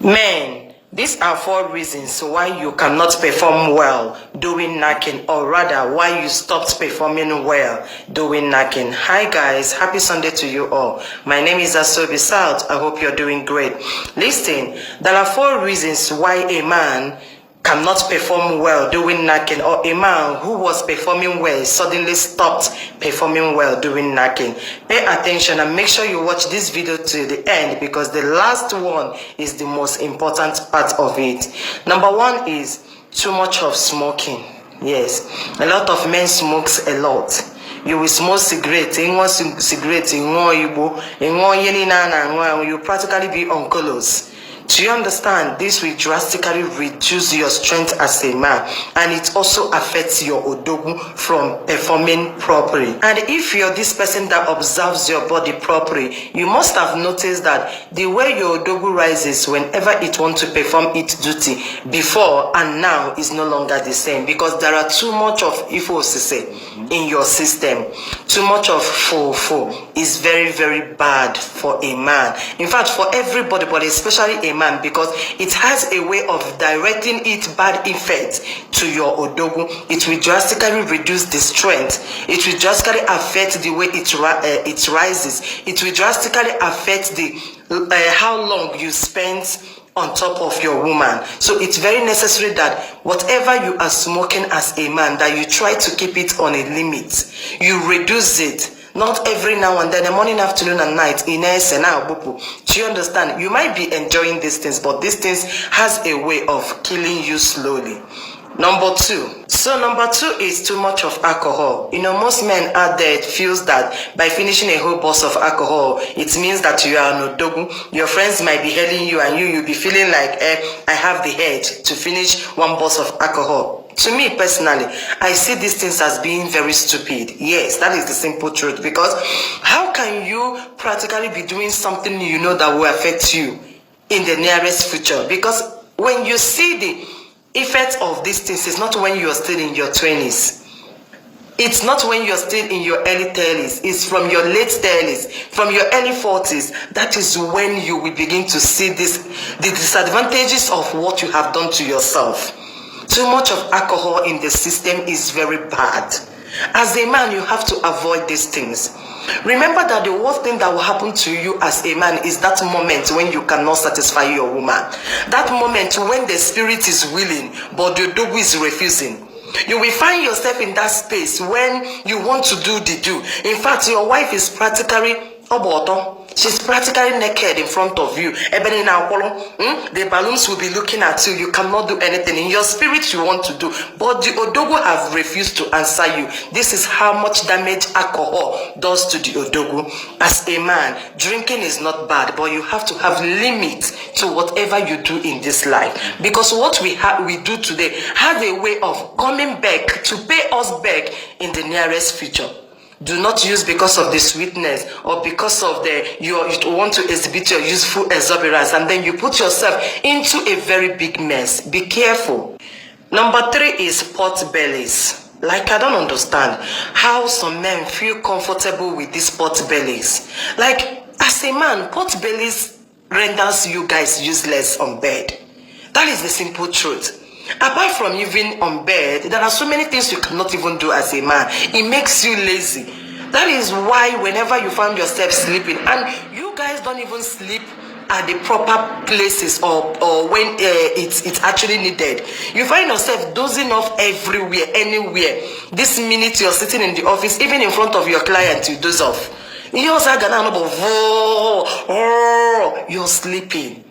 Men, these are 4 reasons why you cannot perform well doing knacking, or rather why you stopped performing well doing knacking. Hi guys, happy Sunday to you all. My name is Asobi South. I hope you're doing great. Listen, there are 4 reasons why a man cannot perform well doing knacking, or a man who was performing well suddenly stopped performing well doing knacking. Pay attention and make sure you watch this video to the end, because the last one is the most important part of it. Number 1 is too much of smoking. Yes, a lot of men smokes a lot. You will smoke cigarette, you practically be on colors. Do you understand? This will drastically reduce your strength as a man, and it also affects your odogu from performing properly. And if you're this person that observes your body properly, you must have noticed that the way your odogu rises whenever it wants to perform its duty before and now is no longer the same, because there are too much of ifosise in your system. Too much of fo is very, very bad for a man. In fact, for everybody, but especially a man, because it has a way of directing its bad effect to your odogu. It will drastically reduce the strength. It will drastically affect the way it rises. It will drastically affect the how long you spend on top of your woman. So it's very necessary that whatever you are smoking as a man, that you try to keep it on a limit. You reduce it. Not every now and then, the morning, afternoon, and night. Do you understand? You might be enjoying these things, but these things has a way of killing you slowly. Number 2. So number 2 is too much of alcohol. You know, most men out there feels that by finishing a whole boss of alcohol, it means that you are an odogu. Your friends might be hailing you, and you'll be feeling like, I have the head to finish 1 boss of alcohol. To me personally, I see these things as being very stupid. Yes, that is the simple truth. Because how can you practically be doing something you know that will affect you in the nearest future? Because when you see the effect of these things, it's not when you're still in your 20s. It's not when you're still in your early 30s. It's from your late 30s, from your early 40s. That is when you will begin to see the disadvantages of what you have done to yourself. Too much of alcohol in the system is very bad. As a man, you have to avoid these things. Remember that the worst thing that will happen to you as a man is that moment when you cannot satisfy your woman. That moment when the spirit is willing, but the dogu is refusing. You will find yourself in that space when you want to do the do. In fact, your wife is practically she's practically naked in front of you. The balloons will be looking at you. You cannot do anything. In your spirit, you want to do, but the odogu have refused to answer you. This is how much damage alcohol does to the odogu. As a man, drinking is not bad, but you have to have limits to whatever you do in this life. Because what we do today has a way of coming back to pay us back in the nearest future. Do not use because of the sweetness, or because of you want to exhibit your useful exuberance, and then you put yourself into a very big mess. Be careful. Number 3 is pot bellies. Like, I don't understand how some men feel comfortable with these pot bellies. Like, as a man, pot bellies renders you guys useless on bed. That is the simple truth. Apart from even on bed, there are so many things you cannot even do as a man. It makes you lazy. That is why whenever you find yourself sleeping, and you guys don't even sleep at the proper places, or when it's actually needed, you find yourself dozing off everywhere, anywhere. This minute you're sitting in the office, even in front of your client, you doze off. You're sleeping.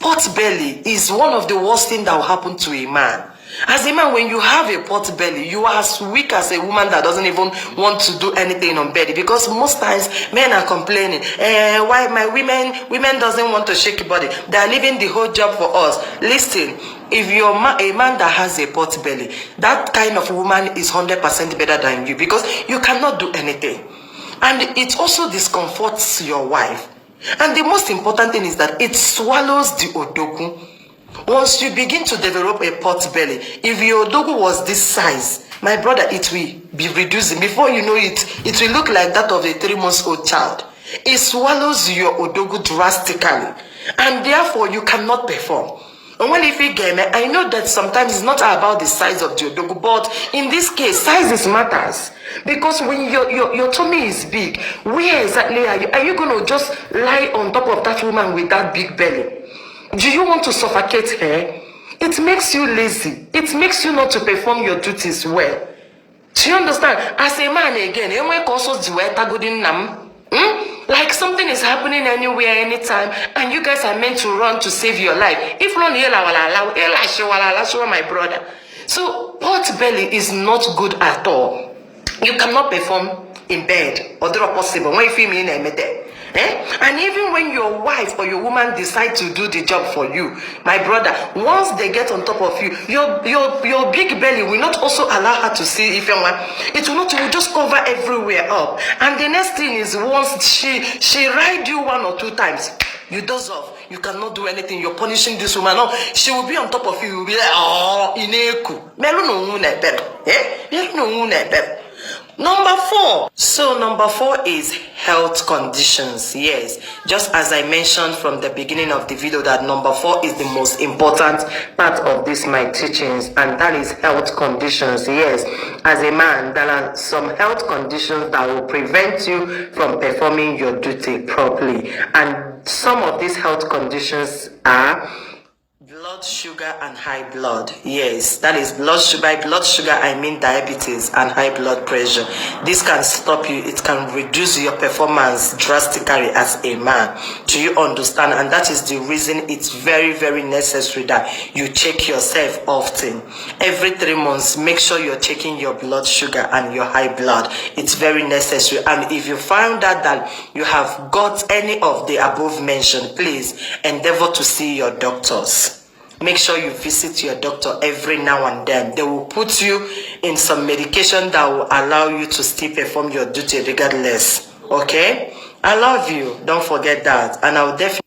Pot belly is one of the worst things that will happen to a man. As a man, when you have a pot belly, you are as weak as a woman that doesn't even want to do anything on bed. Because most times men are complaining, why my women doesn't want to shake your body. They are leaving the whole job for us. Listen, if you're a man that has a pot belly, that kind of woman is 100% better than you, because you cannot do anything. And it also discomforts your wife. And the most important thing is that it swallows the odogu. Once you begin to develop a pot belly, if your odogu was this size, my brother, it will be reducing. Before you know it, it will look like that of a 3-month-old child. It swallows your odogu drastically. and therefore you cannot perform. And when if you get me, I know that sometimes it's not about the size of the odogu, but in this case, sizes matters. Because when your tummy is big, where exactly are you? Are you going to just lie on top of that woman with that big belly? Do you want to suffocate her? It makes you lazy. It makes you not to perform your duties well. Do you understand? As a man again, like something is happening anywhere, anytime, and you guys are meant to run to save your life. If not, my brother. So pot belly is not good at all. You cannot perform in bed, or possible when you feel me in a and even when your wife or your woman decide to do the job for you, my brother, once they get on top of you, your big belly will not also allow her to see if it will not, it will just cover everywhere up. And the next thing is, once she ride you 1 or 2 times, you doze off. You cannot do anything. You're punishing this woman. No, she will be on top of you. You will be like, oh, ineku. Number 4. So number 4 is health conditions. Yes, just as I mentioned from the beginning of the video, that number 4 is the most important part of this my teachings, and that is health conditions. Yes, as a man, there are some health conditions that will prevent you from performing your duty properly, and some of these health conditions are blood sugar and high blood. Yes, that is blood sugar. By blood sugar, I mean diabetes and high blood pressure. This can stop you. It can reduce your performance drastically as a man. Do you understand? And that is the reason it's very, very necessary that you check yourself often. Every 3 months, make sure you're checking your blood sugar and your high blood. It's very necessary. And if you find out that you have got any of the above mentioned, please endeavor to see your doctors. Make sure you visit your doctor every now and then. They will put you in some medication that will allow you to still perform your duty regardless. Okay? I love you. Don't forget that. And I'll definitely